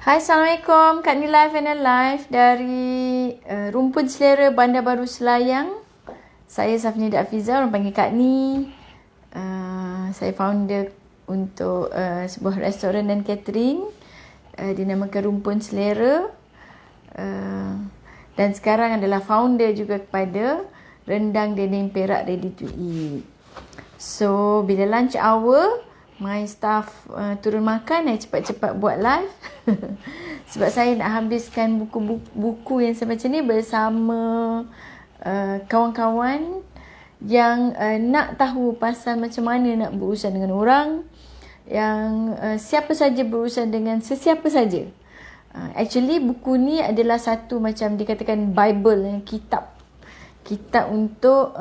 Hai, Assalamualaikum. Kak Ni live and live dari Rumpun Selera, Bandar Baru Selayang. Saya Safnida Afiza, orang panggil Kak Ni. Saya founder untuk sebuah restoran dan catering dinamakan Rumpun Selera. Dan sekarang adalah founder juga kepada Rendang Dendeng Perak Ready to Eat. So, bila lunch hour, my staff turun makan, saya cepat-cepat buat live. Sebab saya nak habiskan buku yang semacam ni bersama kawan-kawan yang nak tahu pasal macam mana nak berurusan dengan orang, yang siapa saja berurusan dengan sesiapa saja. Actually buku ni adalah satu macam dikatakan Bible, kitab untuk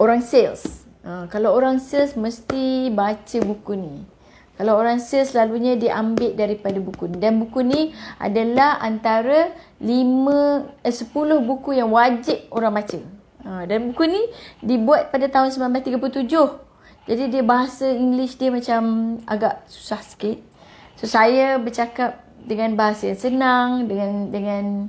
orang sales. Kalau orang sales mesti baca buku ni. Kalau orang sales selalunya diambil daripada buku ni. Dan buku ni adalah antara 10 buku yang wajib orang baca. Dan buku ni dibuat pada tahun 1937. Jadi dia bahasa English dia macam agak susah sikit. So saya bercakap dengan bahasa yang senang, dengan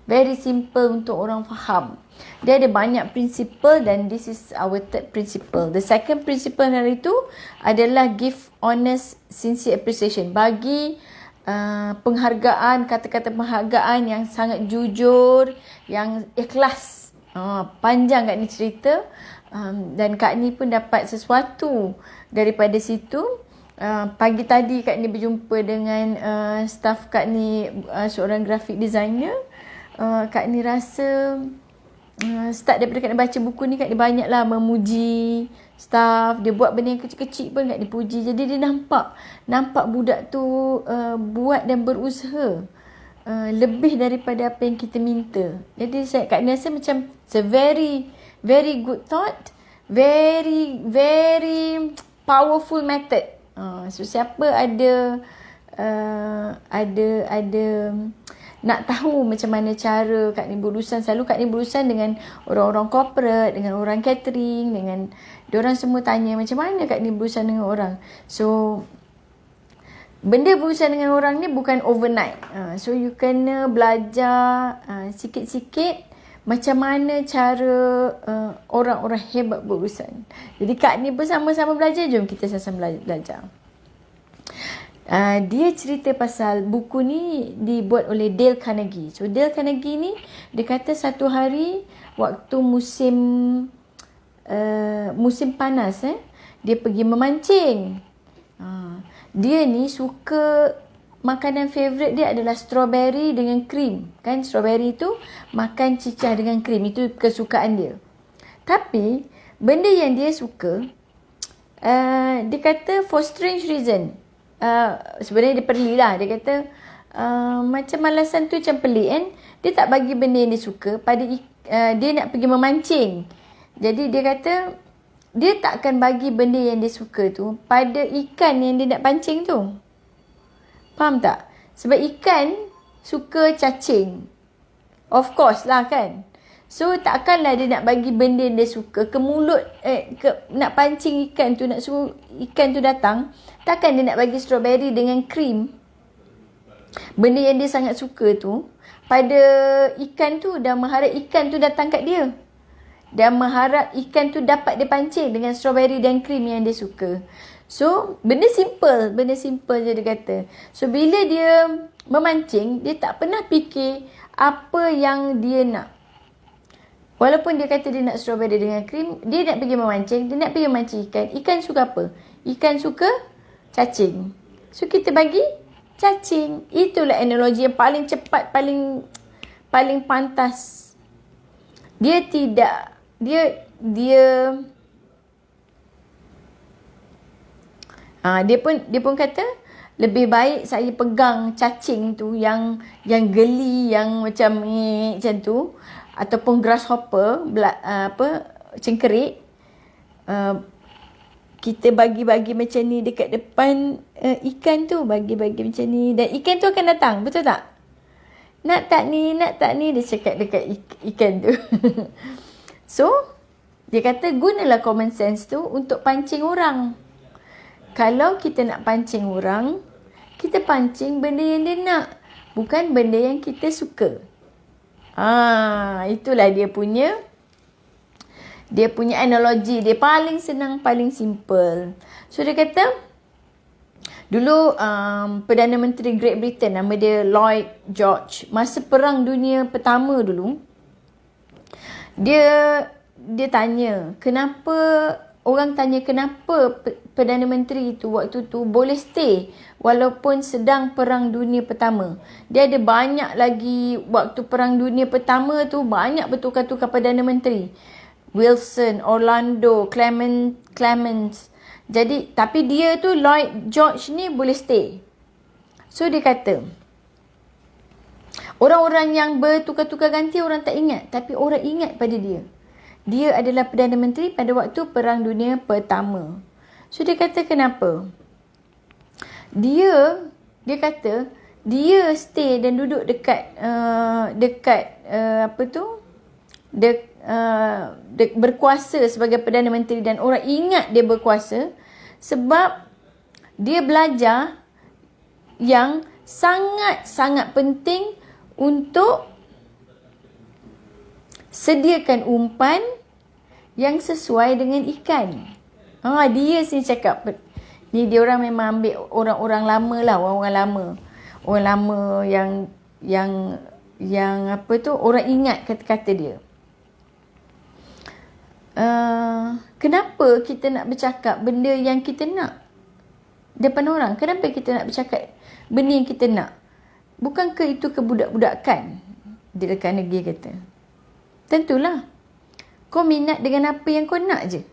very simple untuk orang faham. Dia ada banyak principle dan this is our third principle. The second principle hari itu adalah give honest, sincere appreciation. Bagi penghargaan, kata-kata penghargaan yang sangat jujur, yang ikhlas. Panjang Kak Ni cerita. Dan Kak Ni pun dapat sesuatu daripada situ. Pagi tadi Kak Ni berjumpa dengan staff Kak Ni, seorang graphic designer. Kak Ni rasa start daripada Kak Ni baca buku ni, Kak Ni banyaklah memuji staff. Dia buat benda yang kecil-kecil pun Kak Ni puji. Jadi dia nampak budak tu buat dan berusaha lebih daripada apa yang kita minta. Jadi Kak Ni rasa macam it's a very, very good thought, very, very powerful method. So siapa ada nak tahu macam mana cara Kak Ni berurusan, selalu Kak Ni berurusan dengan orang-orang corporate, dengan orang catering, dengan diorang semua tanya macam mana Kak Ni berurusan dengan orang. So benda berurusan dengan orang ni bukan overnight. So you kena belajar sikit-sikit macam mana cara orang-orang hebat berurusan. Jadi Kak Ni pun sama-sama belajar. Jom kita sama-sama belajar. Dia cerita pasal buku ni dibuat oleh Dale Carnegie. So Dale Carnegie ni dia kata satu hari waktu musim panas dia pergi memancing. Dia ni suka, makanan favourite dia adalah strawberry dengan krim. Kan strawberry tu makan cicah dengan krim, itu kesukaan dia. Tapi benda yang dia suka, dia kata for strange reason, sebenarnya dia perli lah. Dia kata macam alasan tu macam pelik kan. Dia tak bagi benda yang dia suka pada dia nak pergi memancing. Jadi dia kata dia tak akan bagi benda yang dia suka tu pada ikan yang dia nak pancing tu. Faham tak? Sebab ikan suka cacing. Of course lah kan. So takkanlah dia nak bagi benda yang dia suka ke mulut, nak pancing ikan tu, nak suruh ikan tu datang. Takkan dia nak bagi strawberry dengan krim, benda yang dia sangat suka tu, pada ikan tu, dan mengharap ikan tu datang kat dia. Dan mengharap ikan tu dapat dia pancing dengan strawberry dan krim yang dia suka. So, benda simple je dia kata. So, bila dia memancing, dia tak pernah fikir apa yang dia nak. Walaupun dia kata dia nak strawberry dengan krim, dia nak pergi memancing, dia nak pergi memancing ikan. Ikan suka apa? Ikan suka cacing. So kita bagi cacing. Itulah analogi yang paling cepat, paling pantas. Dia pun kata lebih baik saya pegang cacing tu yang geli, yang macam tu, ataupun grasshopper, cengkerik. Kita bagi-bagi macam ni dekat depan ikan tu, bagi-bagi macam ni, dan ikan tu akan datang, betul tak? Nak tak ni, dia cakap dekat ikan tu. So dia kata gunalah common sense tu untuk pancing orang. Kalau kita nak pancing orang, Kita pancing benda yang dia nak, bukan benda yang kita suka. Itulah dia punya analogi. Dia paling senang, paling simple. So dia kata, dulu Perdana Menteri Great Britain, nama dia Lloyd George, masa Perang Dunia Pertama dulu, dia tanya, orang tanya kenapa Perdana Menteri tu waktu tu boleh stay walaupun sedang Perang Dunia Pertama. Dia ada banyak lagi, waktu Perang Dunia Pertama tu banyak bertukar-tukar Perdana Menteri. Wilson, Orlando, Clements. Jadi, tapi dia tu Lloyd George ni boleh stay. So dia kata, orang-orang yang bertukar-tukar ganti orang tak ingat, tapi orang ingat pada dia. Dia adalah Perdana Menteri pada waktu Perang Dunia Pertama. So dia kata kenapa? Dia kata dia stay dan duduk dekat berkuasa sebagai Perdana Menteri dan orang ingat dia berkuasa sebab dia belajar yang sangat-sangat penting untuk sediakan umpan yang sesuai dengan ikan. Dia sini cakap. Ni dia orang memang ambil orang-orang lama lah, orang-orang lama. Orang lama yang orang ingat kata-kata dia. Kenapa kita nak bercakap benda yang kita nak depan orang? Kenapa kita nak bercakap benda yang kita nak? Bukankah itu kebudak-budakan? Dia rekan negeri kata. Tentulah. Kau minat dengan apa yang kau nak je.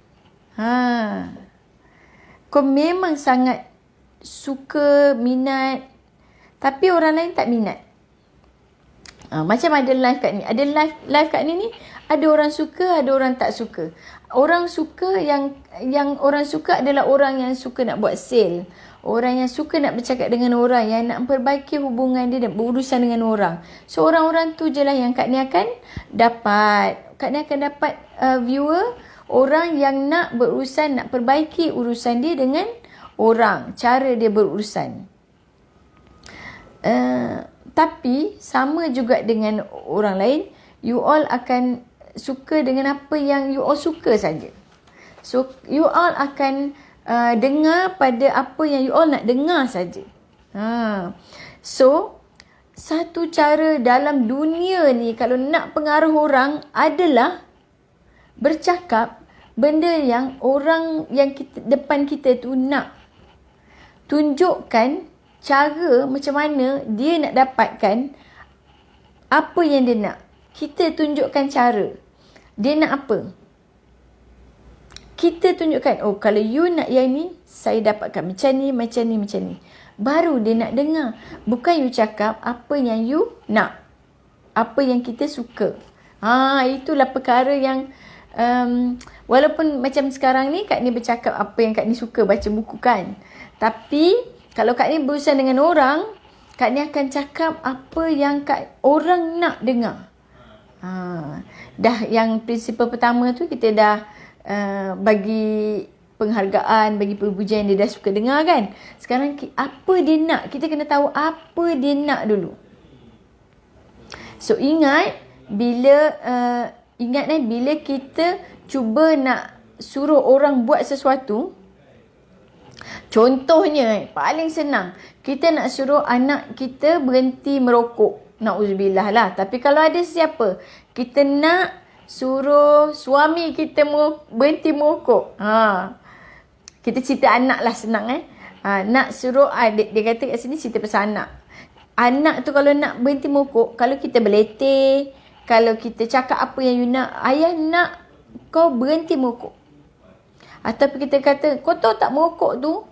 Kau memang sangat suka, minat, tapi orang lain tak minat. Macam ada live kat ni. Ada live kat ni ada orang suka, ada orang tak suka. Orang suka yang orang suka adalah orang yang suka nak buat sale. Orang yang suka nak bercakap dengan orang, yang nak memperbaiki hubungan dia dan berurusan dengan orang. So orang-orang tu je lah yang Kak Ni akan dapat. Kak Ni akan dapat viewer, orang yang nak berurusan, nak perbaiki urusan dia dengan orang, cara dia berurusan. Tapi sama juga dengan orang lain, you all akan suka dengan apa yang you all suka saja. So you all akan dengar pada apa yang you all nak dengar saja. So satu cara dalam dunia ni kalau nak pengaruh orang adalah bercakap benda yang orang yang depan kita tu nak. Tunjukkan cara macam mana dia nak dapatkan apa yang dia nak. Kita tunjukkan cara. Dia nak apa? Kita tunjukkan, kalau you nak yang ni, saya dapatkan macam ni, macam ni, macam ni. Baru dia nak dengar. Bukan you cakap apa yang you nak. Apa yang kita suka. Itulah perkara yang walaupun macam sekarang ni Kak Ni bercakap apa yang Kak Ni suka, baca buku kan. Tapi kalau Kak Ni berurusan dengan orang, Kak Ni akan cakap apa yang orang nak dengar. Dah yang prinsipal pertama tu kita dah bagi penghargaan, bagi pujian, dia dah suka dengar kan. Sekarang apa dia nak, kita kena tahu apa dia nak dulu. So ingat bila kita cuba nak suruh orang buat sesuatu, contohnya paling senang, kita nak suruh anak kita berhenti merokok. Na'udzubillah lah. Tapi kalau ada siapa, kita nak suruh suami kita berhenti merokok. Kita cerita anak lah, senang nak suruh, dia kata kat sini cerita pasal anak. Anak tu kalau nak berhenti merokok, kalau kita beletih, kalau kita cakap apa yang you nak, ayah nak kau berhenti merokok. Ataupun kita kata, kau tahu tak merokok tu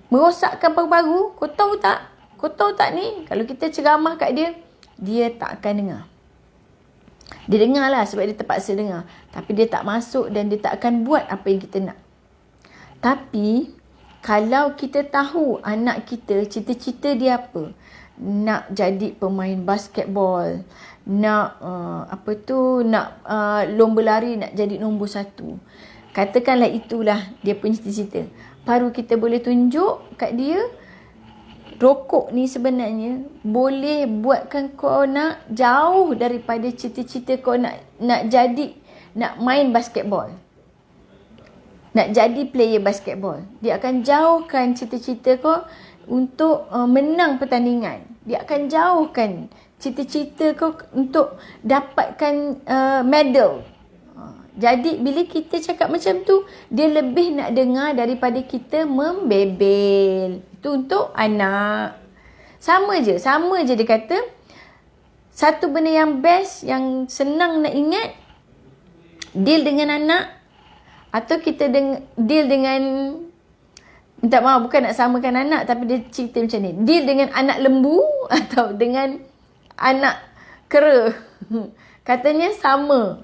merosakkan paru-paru, kau tahu tak? Kau tahu tak ni? Kalau kita ceramah kat dia, dia tak akan dengar. Dia dengar lah sebab dia terpaksa dengar. Tapi dia tak masuk dan dia tak akan buat apa yang kita nak. Tapi, kalau kita tahu anak kita, cita-cita dia apa? Nak jadi pemain basketball. Nak, lomba lari, nak jadi nombor 1. Katakanlah itulah dia punya cita-cita. Baru kita boleh tunjuk kat dia rokok ni sebenarnya boleh buatkan kau nak jauh daripada cita-cita kau nak main basketball. Nak jadi player basketball. Dia akan jauhkan cita-cita kau untuk menang pertandingan. Dia akan jauhkan cita-cita kau untuk dapatkan medal. Jadi bila kita cakap macam tu, dia lebih nak dengar daripada kita membebel. Itu untuk anak. Sama je dia kata. Satu benda yang best, yang senang nak ingat, deal dengan anak, atau kita deal dengan, minta maaf bukan nak samakan anak, tapi dia cerita macam ni. Deal dengan anak lembu atau dengan anak kera. Katanya sama.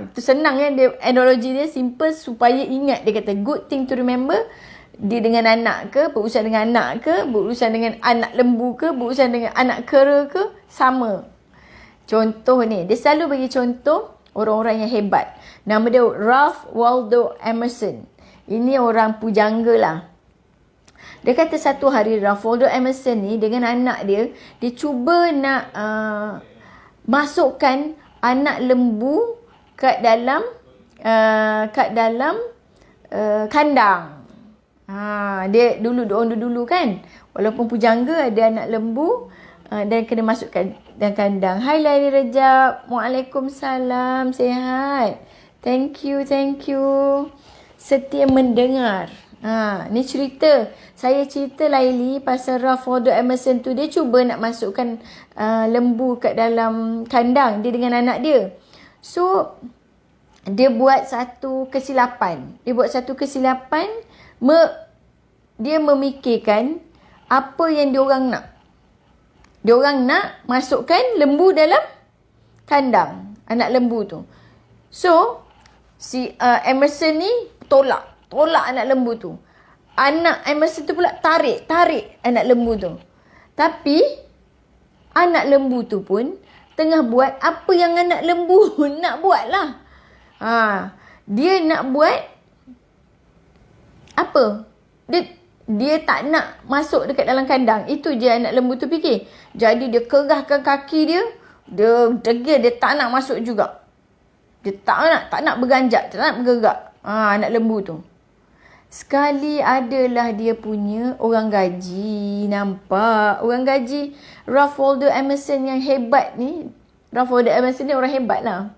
Itu senang kan, dia analogi dia simple supaya ingat. Dia kata good thing to remember, dia dengan anak ke, berurusan dengan anak ke, berurusan dengan anak lembu ke, berurusan dengan anak kera ke, sama. Contoh ni, dia selalu bagi contoh orang-orang yang hebat. Nama dia Ralph Waldo Emerson. Ini orang pujangga lah. Dia kata satu hari Ralph Waldo Emerson ni dengan anak dia, dia cuba nak masukkan anak lembu kat dalam kandang. Dia dulu kan, walaupun pujangga ada anak lembu dan kena masukkan dalam kandang. Hai Laili Rejab, Waalaikumsalam, sihat. Thank you. Setia mendengar. Ni cerita. Saya cerita Laili pasal Ralph Waldo Emerson tu, dia cuba nak masukkan lembu kat dalam kandang dia dengan anak dia. So dia buat satu kesilapan. Dia memikirkan apa yang diorang nak. Diorang nak masukkan lembu dalam kandang, anak lembu tu. So si Emerson ni tolak anak lembu tu. Anak Emerson tu pula tarik anak lembu tu. Tapi anak lembu tu pun tengah buat apa yang anak lembu nak buat lah. Dia nak buat apa? Dia tak nak masuk dekat dalam kandang. Itu je anak lembu tu fikir. Jadi dia kerahkan kaki dia. Dia degil, dia tak nak masuk juga. Dia tak nak berganjak, tak nak bergerak. Anak lembu tu. Sekali adalah dia punya orang gaji. Nampak? Orang gaji Ralph Waldo Emerson yang hebat ni. Ralph Waldo Emerson ni orang hebat lah.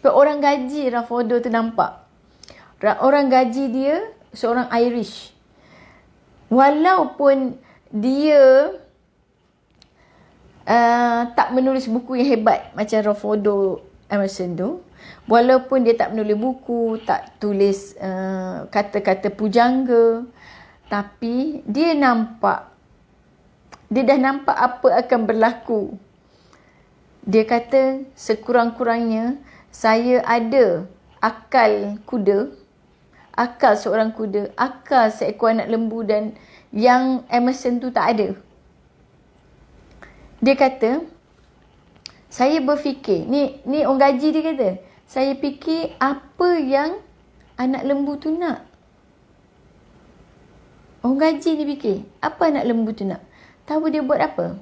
Orang gaji Ralph Waldo tu nampak. Orang gaji dia seorang Irish. Walaupun dia tak menulis buku yang hebat macam Ralph Waldo Emerson tu. Walaupun dia tak menulis buku, tak tulis kata-kata pujangga, tapi dia dah nampak apa akan berlaku. Dia kata sekurang-kurangnya saya ada akal kuda, akal seorang kuda, akal seekor anak lembu, dan yang Emerson tu tak ada. Dia kata, saya berfikir, ni orang gaji dia kata, saya fikir apa yang anak lembu tu nak. Orang gaji ni fikir, apa anak lembu tu nak. Tahu dia buat apa?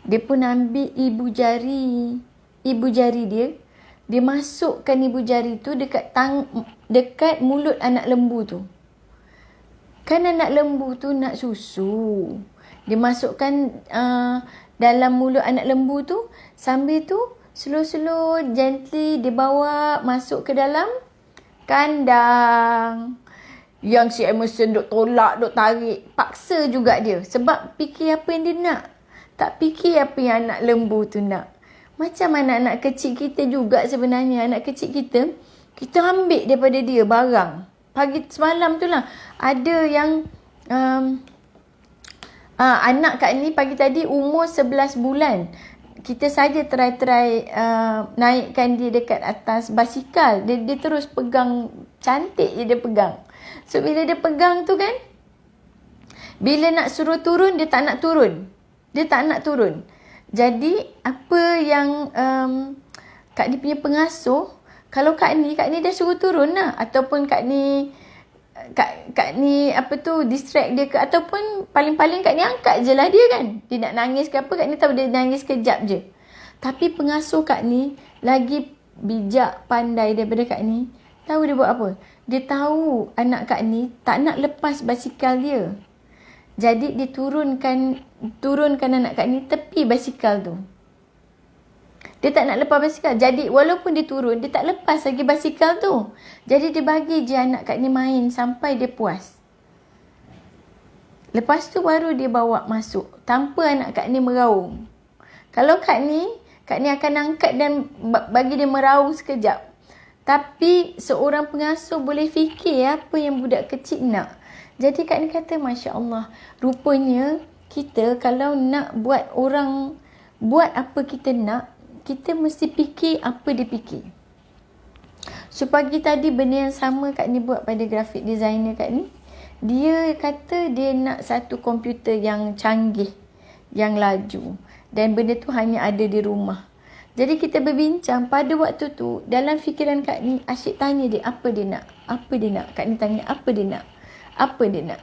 Dia pun ambil ibu jari dia. Dia masukkan ibu jari tu dekat mulut anak lembu tu. Kan anak lembu tu nak susu. Dia masukkan dalam mulut anak lembu tu. Sambil tu slow gently dia bawa masuk ke dalam kandang. Yang si Emerson duk tolak, duk tarik. Paksa juga dia. Sebab fikir apa yang dia nak. Tak fikir apa yang anak lembu tu nak. Macam anak-anak kecil kita juga sebenarnya. Anak kecil kita ambil daripada dia barang. Pagi semalam tu lah. Ada yang anak Kak ni pagi tadi umur 11 bulan. Kita saja try naikkan dia dekat atas basikal. Dia terus pegang. Cantik je dia pegang. So bila dia pegang tu kan, bila nak suruh turun, dia tak nak turun. Jadi apa yang Kak ni punya pengasuh, kalau Kak ni dah suruh turun lah. Ataupun Kak ni Kak ni distract dia ke, ataupun paling-paling Kak ni angkat je lah dia kan. Dia nak nangis ke apa, Kak ni tahu dia nangis kejap je. Tapi pengasuh Kak ni lagi bijak, pandai daripada Kak ni. Tahu dia buat apa? Dia tahu anak Kak ni tak nak lepas basikal dia. Jadi dia turunkan anak Kak ni tepi basikal tu. Dia tak nak lepas basikal. Jadi walaupun dia turun, dia tak lepas lagi basikal tu. Jadi dia bagi je anak Kak ni main sampai dia puas. Lepas tu baru dia bawa masuk tanpa anak Kak ni meraung. Kalau Kak ni akan angkat dan bagi dia meraung sekejap. Tapi seorang pengasuh boleh fikir apa yang budak kecil nak. Jadi Kak ni kata, Masya Allah, rupanya kita kalau nak buat orang buat apa kita nak, kita mesti fikir apa dia fikir. So pagi tadi benda yang sama Kak ni buat pada graphic designer Kak ni. Dia kata dia nak satu komputer yang canggih, yang laju. Dan benda tu hanya ada di rumah. Jadi kita berbincang pada waktu tu, dalam fikiran Kak ni, asyik tanya dia apa dia nak. Apa dia nak. Kak ni tanya apa dia nak. Apa dia nak.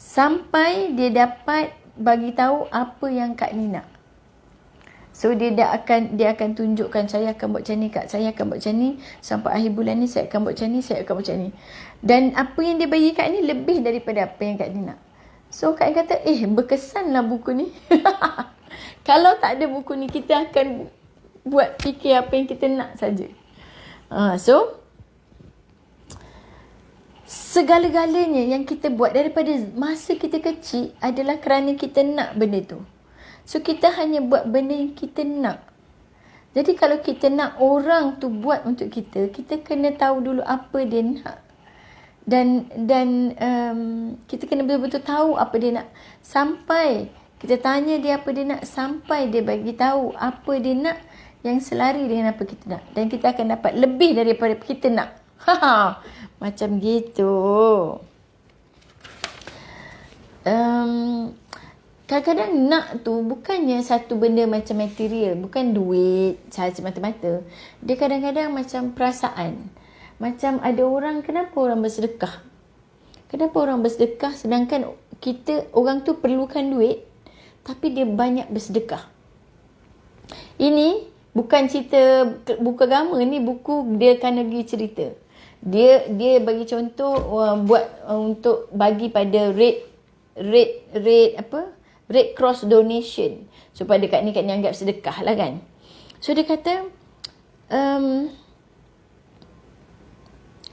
Sampai dia dapat bagi tahu apa yang Kak ni nak. So dia akan tunjukkan, saya akan buat macam ni Kak, saya akan buat macam ni, sampai akhir bulan ni saya akan buat macam ni, saya akan buat macam ni. Dan apa yang dia bagi Kak ni lebih daripada apa yang Kak ni nak. So Kak ni kata, berkesanlah buku ni. Kalau tak ada buku ni, kita akan buat fikir apa yang kita nak saja. So segala-galanya yang kita buat daripada masa kita kecil adalah kerana kita nak benda tu. So kita hanya buat benda yang kita nak. Jadi kalau kita nak orang tu buat untuk kita, kita kena tahu dulu apa dia nak. Dan kita kena betul-betul tahu apa dia nak. Sampai kita tanya dia apa dia nak, sampai dia bagi tahu apa dia nak yang selari dengan apa kita nak. Dan kita akan dapat lebih daripada kita nak. Macam gitu. Kadang-kadang nak tu bukannya satu benda macam material, bukan duit sahaja mata-mata. Dia kadang-kadang macam perasaan. Macam ada orang, kenapa orang bersedekah? Kenapa orang bersedekah sedangkan orang tu perlukan duit, tapi dia banyak bersedekah. Ini bukan cerita buku agama, ni buku Dale Carnegie cerita. Dia bagi contoh buat untuk bagi pada Red Cross donation supaya Kak ni anggap sedekah lah kan. So dia kata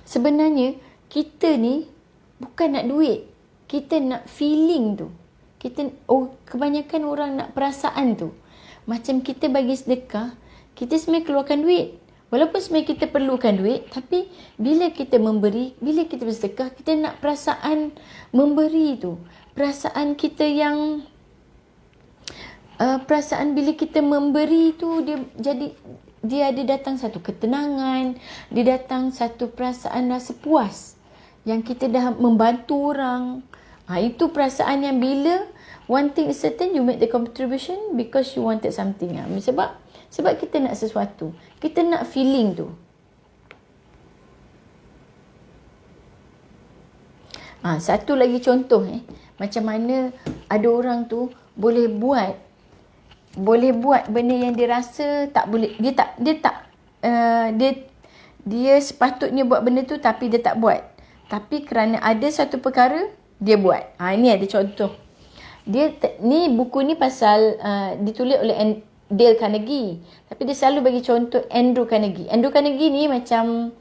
sebenarnya kita ni bukan nak duit, kita nak feeling tu. Kebanyakan orang nak perasaan tu. Macam kita bagi sedekah, kita sebenarnya keluarkan duit. Walaupun sebenarnya kita perlukan duit, tapi bila kita memberi, bila kita bersedekah, kita nak perasaan memberi tu. Perasaan kita yang perasaan bila kita memberi tu, dia ada datang satu ketenangan, dia datang satu perasaan rasa puas yang kita dah membantu orang. Itu perasaan yang bila one thing is certain, you make the contribution because you wanted something. Sebab kita nak sesuatu, kita nak feeling tu. Satu lagi contoh macam mana ada orang tu boleh buat benda yang dia rasa tak boleh, dia sepatutnya buat benda tu tapi dia tak buat. Tapi kerana ada satu perkara, dia buat. Ini ada contoh. Ni buku ni pasal ditulis oleh Dale Carnegie, tapi dia selalu bagi contoh Andrew Carnegie. Andrew Carnegie ni macam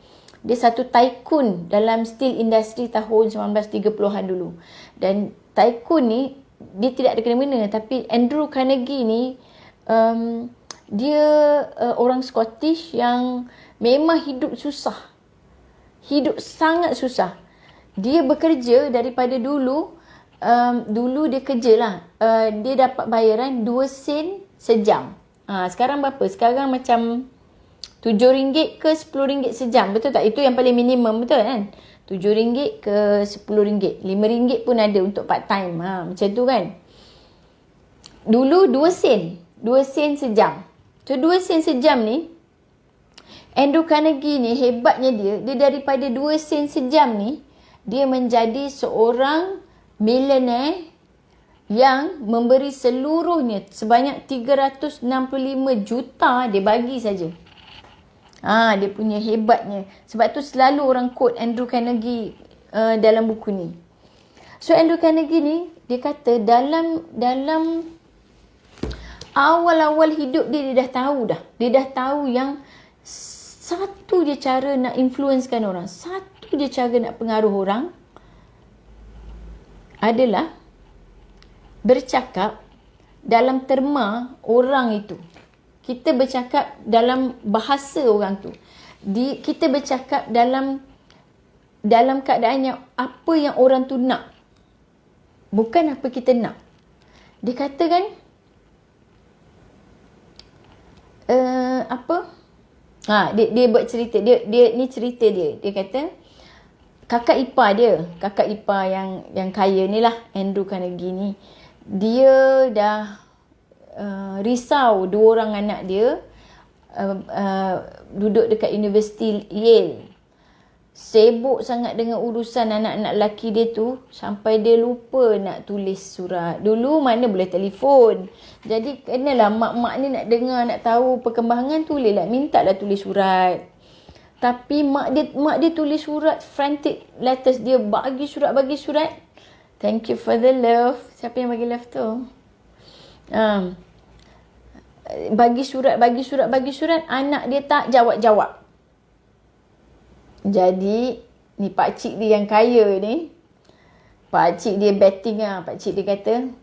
dia satu tycoon dalam steel industry tahun 1930-an dulu. Dan tycoon ni dia tidak ada kena-mena, tapi Andrew Carnegie ni dia orang Scottish yang memang hidup susah. Hidup sangat susah. Dia bekerja daripada dulu dia kerja lah. Dia dapat bayaran 2 sen sejam. Sekarang berapa? Sekarang macam RM7 ke RM10 sejam. Betul tak? Itu yang paling minimum, betul kan? RM7 ke RM10. RM5 pun ada untuk part time. Macam tu kan? Dulu 2 sen. 2 sen sejam. So 2 sen sejam ni, Andrew Carnegie ni hebatnya dia daripada 2 sen sejam ni, dia menjadi seorang millionaire yang memberi seluruhnya sebanyak 365 juta dia bagi saja. Dia punya hebatnya. Sebab tu selalu orang quote Andrew Carnegie dalam buku ni. So Andrew Carnegie ni dia kata dalam awal-awal hidup dia dah tahu dah. Dia dah tahu yang satu je cara nak influencekan orang, satu je cara nak pengaruh orang adalah bercakap dalam terma orang itu. Kita bercakap dalam bahasa orang tu. Kita bercakap dalam keadaan yang apa yang orang tu nak. Bukan apa kita nak. Dia kata kan, dia buat cerita. Dia ni cerita dia. Dia kata, kakak ipar yang kaya ni lah, Andrew Carnegie ni. Dia dah risau 2 orang anak dia duduk dekat Universiti Yale. Sibuk sangat dengan urusan anak-anak lelaki dia tu sampai dia lupa nak tulis surat. Dulu mana boleh telefon. Jadi kenalah mak-mak ni nak dengar, nak tahu perkembangan, mintalah tulis surat. Tapi mak dia tulis surat, frantic letters, dia bagi surat. Thank you for the love. Siapa yang bagi love tu? Bagi surat, anak dia tak jawab. Jadi ni pakcik dia yang kaya ni, pakcik dia betting lah. Pakcik dia kata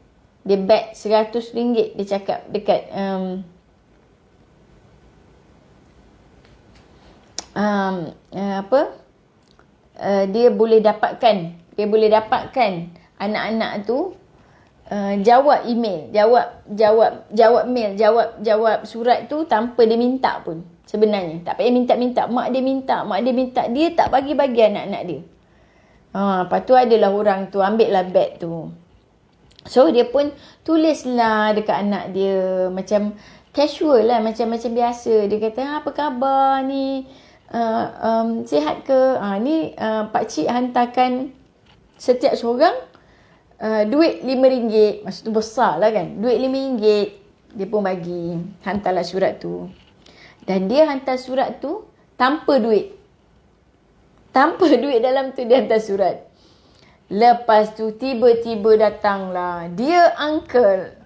dia bet RM100. Dia cakap dekat dia boleh dapatkan anak-anak tu jawab email, jawab mail, jawab surat tu tanpa dia minta pun. Sebenarnya tak payah minta. Mak dia minta, dia tak bagi anak-anak dia. Lepas tu adalah orang tu ambil lah bet tu. So dia pun tulislah dekat anak dia macam casual lah, macam biasa. Dia kata, apa khabar ni? Sihat ke? Ni pakcik hantarkan setiap seorang duit RM5. Maksud tu besar lah kan. Duit RM5. Dia pun bagi. Hantarlah surat tu. Dan dia hantar surat tu tanpa duit. Tanpa duit dalam tu dia hantar surat. Lepas tu tiba-tiba datanglah dia uncle.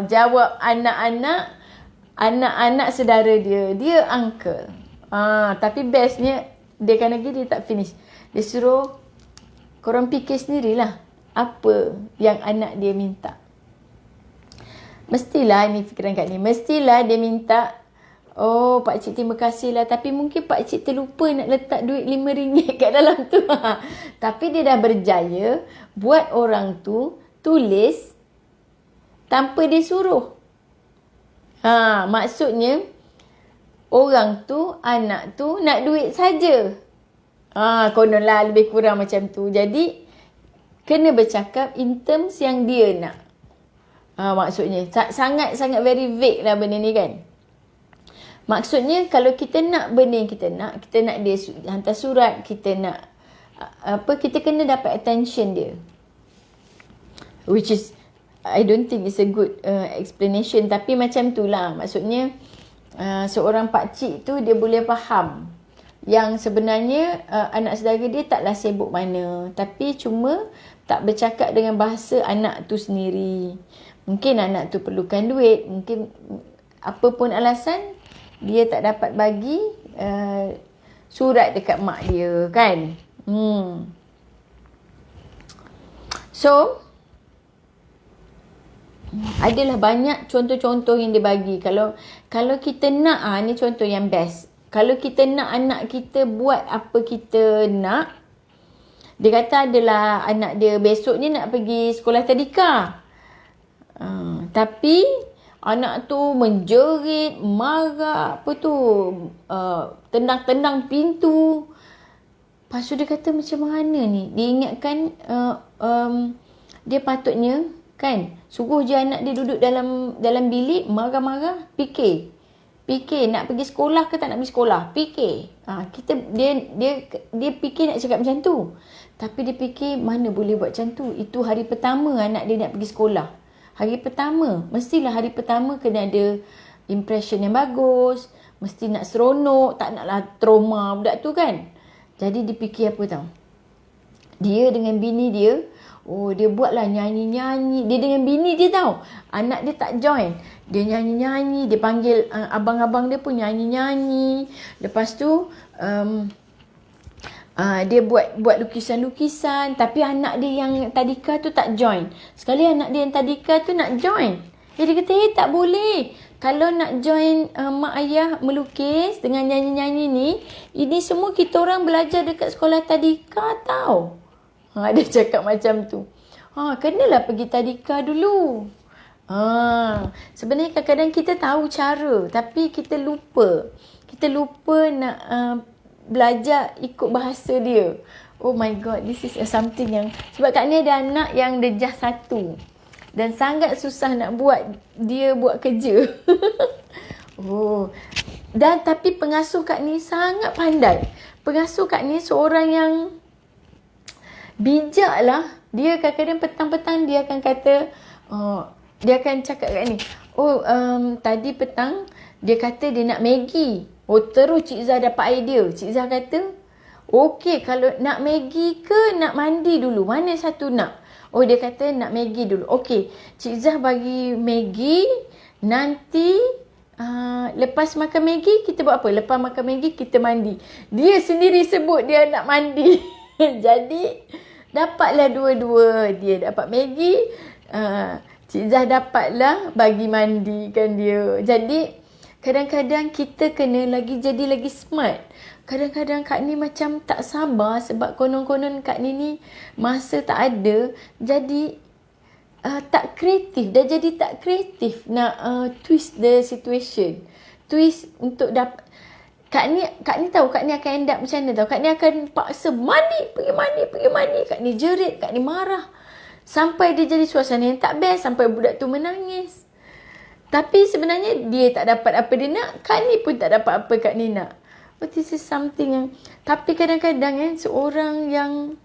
Jawab anak-anak saudara dia. Dia uncle. Tapi bestnya dia kan lagi dia tak finish. Dia suruh korang fikir sendirilah apa yang anak dia minta. Mestilah ni fikiran kat ni. Mestilah dia minta, oh pakcik terima kasih lah. Tapi mungkin pakcik terlupa nak letak duit RM5 kat dalam tu. Tapi dia dah berjaya buat orang tu tulis tanpa dia suruh. Maksudnya orang tu, anak tu nak duit saja. Kononlah lebih kurang macam tu. Jadi kena bercakap in terms yang dia nak. Maksudnya sangat-sangat very vague lah benda ni kan. Maksudnya kalau kita nak benda yang kita nak dia hantar surat, kita nak kita kena dapat attention dia. Which is I don't think it's a good explanation, tapi macam tu lah. Maksudnya seorang pakcik tu dia boleh faham yang sebenarnya anak saudara dia taklah sibuk mana, tapi cuma tak bercakap dengan bahasa anak tu sendiri. Mungkin anak tu perlukan duit, mungkin apa pun alasan dia tak dapat bagi surat dekat mak dia kan. So adalah banyak contoh-contoh yang dia bagi. Kalau kita nak, ni contoh yang best. Kalau kita nak anak kita buat apa kita nak, dia kata adalah anak dia besoknya nak pergi sekolah tadika. Tapi anak tu menjerit, marah, tendang-tendang pintu. Lepas tu dia kata macam mana ni? Dia ingatkan dia patutnya kan suruh je anak dia duduk dalam bilik marah-marah, fikir Fikir nak pergi sekolah ke tak nak pergi sekolah. Fikir. Dia fikir nak cakap macam tu. Tapi dia fikir mana boleh buat macam tu. Itu hari pertama anak dia nak pergi sekolah. Hari pertama. Mestilah hari pertama kena ada impression yang bagus. Mesti nak seronok. Tak naklah trauma budak tu kan. Jadi dia fikir apa tau. Dia dengan bini dia. Dia buatlah nyanyi-nyanyi. Dia dengan bini dia tau. Anak dia tak join. Dia nyanyi-nyanyi. Dia panggil abang-abang dia pun nyanyi-nyanyi. Lepas tu dia buat lukisan-lukisan. Tapi anak dia yang tadika tu tak join. Sekali anak dia yang tadika tu nak join. Dia kata, tak boleh. Kalau nak join mak ayah melukis dengan nyanyi-nyanyi ni, ini semua kita orang belajar dekat sekolah tadika tau. Dia cakap macam tu. Kenalah pergi tadika dulu. Sebenarnya kadang-kadang kita tahu cara, tapi kita lupa. Kita lupa nak belajar ikut bahasa dia. Oh my God, this is something yang... Sebab Kak Ni ada anak yang darjah 1. Dan sangat susah nak buat dia buat kerja. Dan tapi pengasuh Kak Ni sangat pandai. Pengasuh Kak Ni seorang yang bijak lah. Dia kadang-kadang petang-petang dia akan kata, dia akan cakap kat ni, tadi petang dia kata dia nak Maggi. Terus Cik Zah dapat idea. Cik Zah kata, okey, kalau nak Maggi ke nak mandi dulu? Mana satu nak? Dia kata nak Maggi dulu. Okey, Cik Zah bagi Maggi. Nanti lepas makan Maggi kita buat apa? Lepas makan Maggi kita mandi. Dia sendiri sebut dia nak mandi. Jadi dapatlah dua-dua. Dia dapat Maggi, Cik Zah dapatlah bagi mandikan dia. Jadi kadang-kadang kita kena jadi lagi smart. Kadang-kadang Kak Ni macam tak sabar sebab konon-konon Kak Ni masa tak ada. Jadi tak kreatif. Dah jadi tak kreatif nak twist the situation. Twist untuk dapat. Kak Ni tahu Kak Ni akan end up macam mana tahu. Kak Ni akan paksa pergi mandi. Kak Ni jerit, Kak Ni marah. Sampai dia jadi suasana yang tak best. Sampai budak tu menangis. Tapi sebenarnya dia tak dapat apa dia nak. Kak Ni pun tak dapat apa Kak Ni nak. But this is something yang... Tapi kadang-kadang seorang yang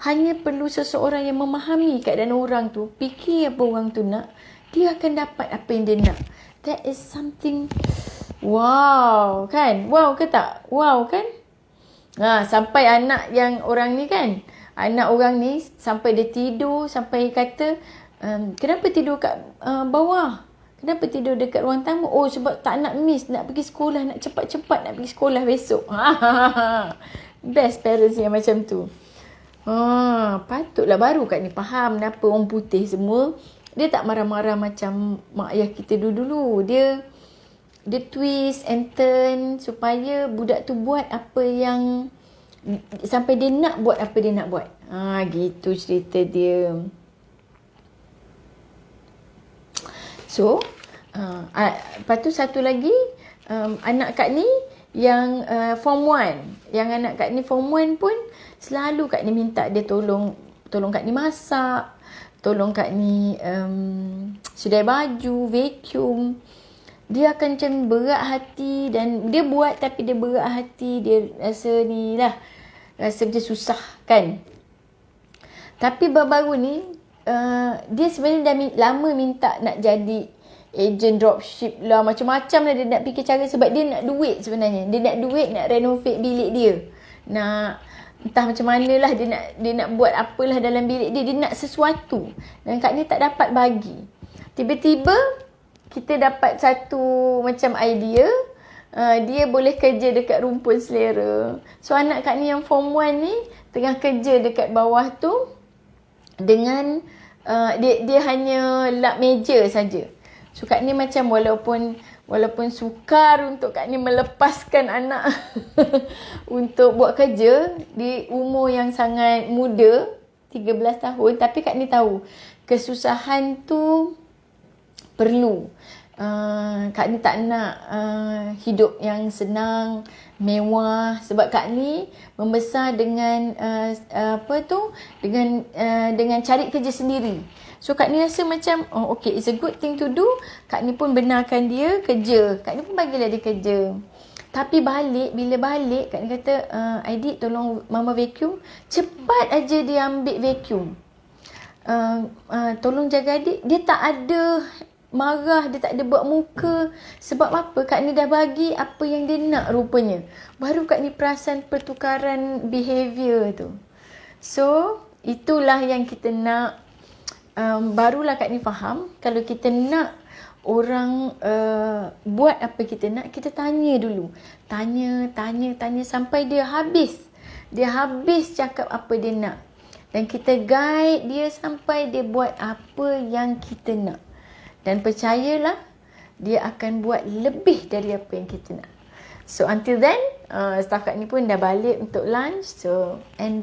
hanya perlu seseorang yang memahami keadaan orang tu. Fikir apa orang tu nak. Dia akan dapat apa yang dia nak. That is something... Wow, kan? Wow ke tak? Wow, kan? Sampai anak yang orang ni kan? Anak orang ni sampai dia tidur, sampai kata, kenapa tidur kat bawah? Kenapa tidur dekat ruang tamu? Sebab tak nak miss, nak pergi sekolah, nak cepat-cepat nak pergi sekolah besok. Best parents yang macam tu. Patutlah baru Kak Ni faham kenapa orang putih semua, dia tak marah-marah macam mak ayah kita dulu. Dia twist and turn supaya budak tu buat apa yang, sampai dia nak buat apa dia nak buat. Gitu cerita dia. So, lepas tu satu lagi, anak Kak Ni yang form 1. Yang anak Kak Ni form 1 pun selalu Kak Ni minta dia tolong Kak Ni masak, tolong Kak Ni sedai baju, vacuum. Dia akan macam berat hati dan dia buat tapi dia berat hati. Dia rasa ni lah, rasa macam susah kan. Tapi baru-baru ni, dia sebenarnya dah lama minta nak jadi agent dropship lah. Macam-macam lah dia nak fikir cara. Sebab dia nak duit sebenarnya. Dia nak duit nak renovate bilik dia. Entah macam mana lah dia nak buat apalah dalam bilik dia. Dia nak sesuatu. Dan Kak Ni tak dapat bagi. Tiba-tiba kita dapat satu macam idea. Dia boleh kerja dekat rumpun selera. So anak Kak Ni yang form 1 ni tengah kerja dekat bawah tu. Dengan dia hanya lap meja saja. So Kak Ni macam walaupun sukar untuk Kak Ni melepaskan anak untuk buat kerja di umur yang sangat muda, 13 tahun, tapi Kak Ni tahu kesusahan tu perlu. Kak Ni tak nak hidup yang senang, mewah. Sebab Kak Ni membesar dengan dengan cari kerja sendiri. So Kak Ni rasa macam, oh okay, it's a good thing to do. Kak Ni pun benarkan dia kerja. Kak Ni pun bagilah dia kerja. Tapi bila balik, Kak Ni kata, Aidit tolong Mama vacuum. Cepat aja dia ambil vacuum. Tolong jaga adik. Dia tak ada marah, dia tak ada buat muka. Sebab apa? Kak Ni dah bagi apa yang dia nak rupanya. Baru Kak Ni perasan pertukaran behavior tu. So, itulah yang kita nak. Barulah Kak Ni faham, kalau kita nak orang buat apa kita nak, kita tanya dulu. Tanya sampai dia habis. Dia habis cakap apa dia nak. Dan kita guide dia sampai dia buat apa yang kita nak. Dan percayalah, dia akan buat lebih dari apa yang kita nak. So until then, staff Kak Ni pun dah balik untuk lunch. So, and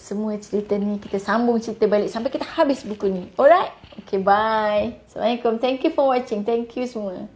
semua cerita ni kita sambung cerita balik sampai kita habis buku ni. Alright? Okay, bye. Assalamualaikum. Thank you for watching. Thank you semua.